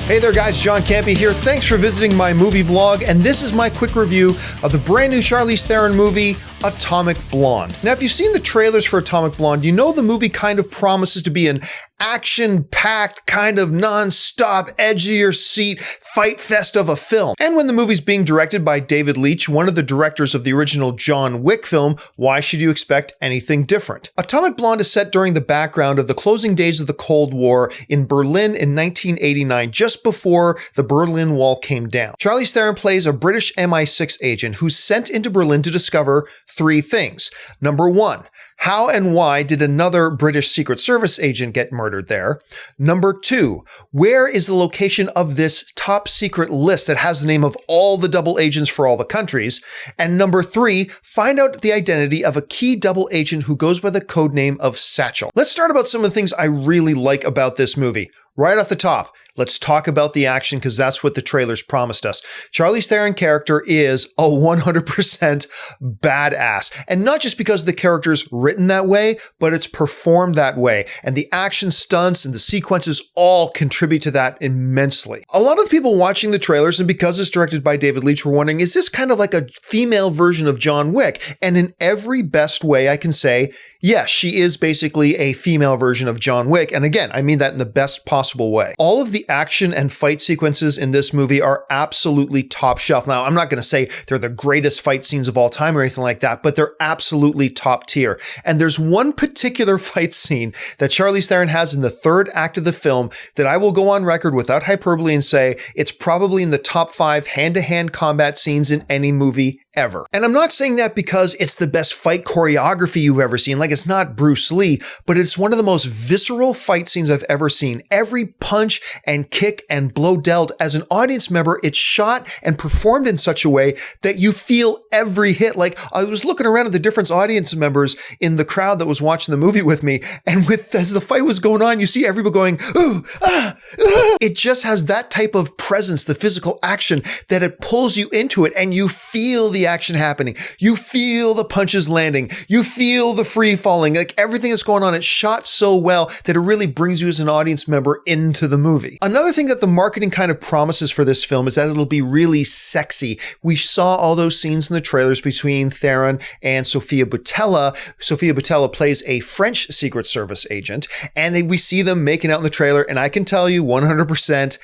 Hey there guys, John Campea here. Thanks for visiting my movie vlog, and this is my quick review of the brand new Charlize Theron movie, Atomic Blonde. Now, if you've seen the trailers for Atomic Blonde, you know the movie kind of promises to be an action-packed, kind of non-stop, edge-of-your-seat fight fest of a film. And when the movie's being directed by David Leitch, one of the directors of the original John Wick film, why should you expect anything different? Atomic Blonde is set during the background of the closing days of the Cold War in Berlin in 1989, just before the Berlin Wall came down. Charlize Theron plays a British MI6 agent who's sent into Berlin to discover three things. Number one, how and why did another British Secret Service agent get murdered there? Number two, where is the location of this top secret list that has the name of all the double agents for all the countries? And number three, find out the identity of a key double agent who goes by the codename of Satchel. Let's start about some of the things I really like about this movie. Right off the top, let's talk about the action because that's what the trailers promised us. Charlize Theron character is a 100% badass. And not just because the character's written that way, but it's performed that way. And the action stunts and the sequences all contribute to that immensely. A lot of the people watching the trailers, and because it's directed by David Leitch, were wondering, is this kind of like a female version of John Wick? And in every best way I can say, yes, she is basically a female version of John Wick. And again, I mean that in the best possible way. All of the action and fight sequences in this movie are absolutely top shelf. Now, I'm not going to say they're the greatest fight scenes of all time or anything like that, but they're absolutely top tier. And there's one particular fight scene that Charlize Theron has in the third act of the film that I will go on record without hyperbole and say it's probably in the top 5 hand-to-hand combat scenes in any movie ever. And I'm not saying that because it's the best fight choreography you've ever seen, like it's not Bruce Lee, but it's one of the most visceral fight scenes I've ever seen. Every punch and kick and blow dealt, as an audience member, it's shot and performed in such a way that you feel every hit. Like, I was looking around at the different audience members in the crowd that was watching the movie with me, and as the fight was going on, you see everybody going, ooh, ah, ah. It just has that type of presence, the physical action, that it pulls you into it, and you feel the action happening. You feel the punches landing. You feel the free falling. Like, everything that's going on, it's shot so well that it really brings you as an audience member into the movie. Another thing that the marketing kind of promises for this film is that it'll be really sexy. We saw all those scenes in the trailers between Theron and Sofia Boutella. Sofia Boutella plays a French Secret Service agent, and we see them making out in the trailer, and I can tell you 100%,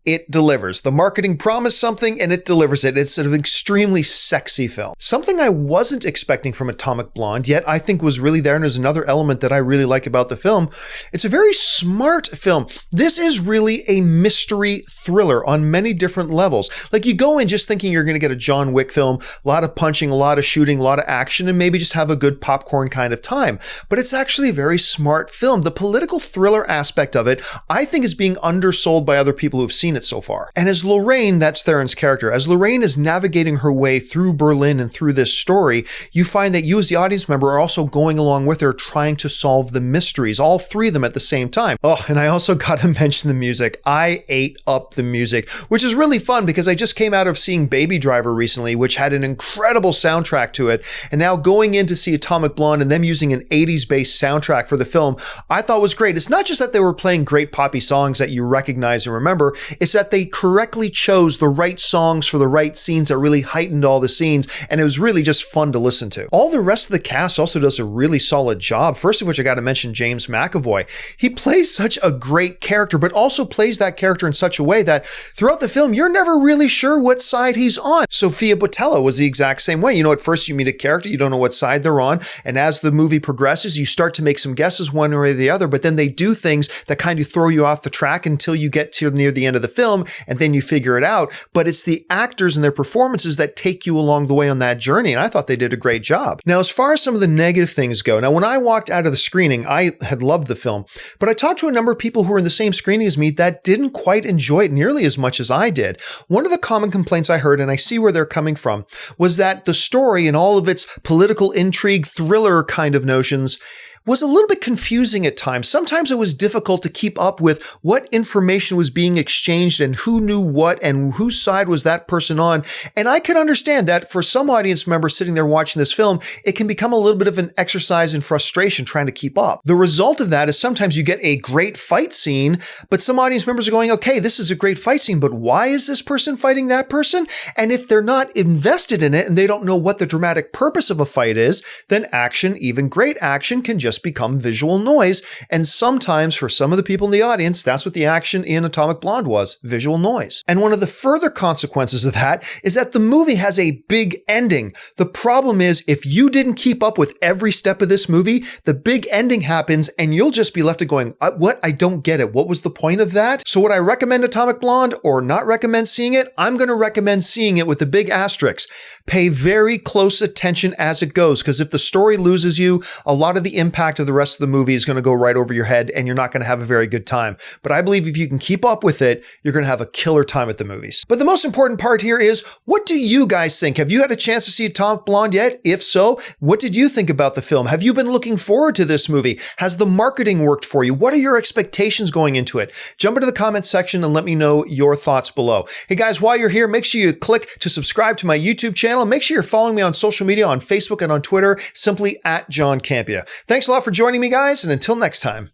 it delivers. The marketing promised something and it delivers it. It's an extremely sexy film. Something I wasn't expecting from Atomic Blonde, yet I think was really there, and is another element that I really like about the film. It's a very smart film. This is really a mystery thriller on many different levels. Like, you go in just thinking you're going to get a John Wick film, a lot of punching, a lot of shooting, a lot of action, and maybe just have a good popcorn kind of time. But it's actually a very smart film. The political thriller aspect of it, I think, is being undersold by other people who've seen it so far. And as Lorraine, that's Theron's character, as Lorraine is navigating her way through Berlin and through this story, you find that you as the audience member are also going along with her, trying to solve the mysteries, all three of them at the same time. Oh, and I also got to mention the music. I ate up the music, which is really fun because I just came out of seeing Baby Driver recently, which had an incredible soundtrack to it. And now going in to see Atomic Blonde and them using an 80s based soundtrack for the film, I thought was great. It's not just that they were playing great poppy songs that you recognize and remember, it's that they correctly chose the right songs for the right scenes that really heightened all the scenes, and it was really just fun to listen to. All the rest of the cast also does a really solid job, first of which I got to mention James McAvoy. He plays such a great character, but also plays that character in such a way that throughout the film, you're never really sure what side he's on. Sofia Boutella was the exact same way. You know, at first you meet a character, you don't know what side they're on, and as the movie progresses, you start to make some guesses one way or the other, but then they do things that kind of throw you off the track until you get to near the end of the film, and then you figure it out. But it's the actors and their performances that take you along the way on that journey, and I thought they did a great job. Now, as far as some of the negative things go, now when I walked out of the screening, I had loved the film, but I talked to a number of people who were in the same screening as me that didn't quite enjoy it nearly as much as I did. One of the common complaints I heard, and I see where they're coming from, was that the story and all of its political intrigue, thriller kind of notions was a little bit confusing at times. Sometimes it was difficult to keep up with what information was being exchanged and who knew what and whose side was that person on. And I could understand that for some audience members sitting there watching this film, it can become a little bit of an exercise in frustration trying to keep up. The result of that is sometimes you get a great fight scene, but some audience members are going, okay, this is a great fight scene, but why is this person fighting that person? And if they're not invested in it and they don't know what the dramatic purpose of a fight is, then action, even great action, can just become visual noise. And sometimes for some of the people in the audience, that's what the action in Atomic Blonde was, visual noise. And one of the further consequences of that is that the movie has a big ending. The problem is if you didn't keep up with every step of this movie, the big ending happens and you'll just be left to going, what? I don't get it. What was the point of that? So would I recommend Atomic Blonde or not recommend seeing it? I'm going to recommend seeing it with a big asterisk. Pay very close attention as it goes, because if the story loses you, a lot of the impact of the rest of the movie is going to go right over your head and you're not going to have a very good time. But I believe if you can keep up with it, you're going to have a killer time at the movies. But the most important part here is, what do you guys think? Have you had a chance to see Atomic Blonde yet? If so, what did you think about the film? Have you been looking forward to this movie? Has the marketing worked for you? What are your expectations going into it? Jump into the comments section and let me know your thoughts below. Hey guys, while you're here, make sure you click to subscribe to my YouTube channel. Make sure you're following me on social media, on Facebook and on Twitter, simply at John Campea. Thanks a lot for joining me, guys, and until next time,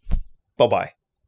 bye-bye.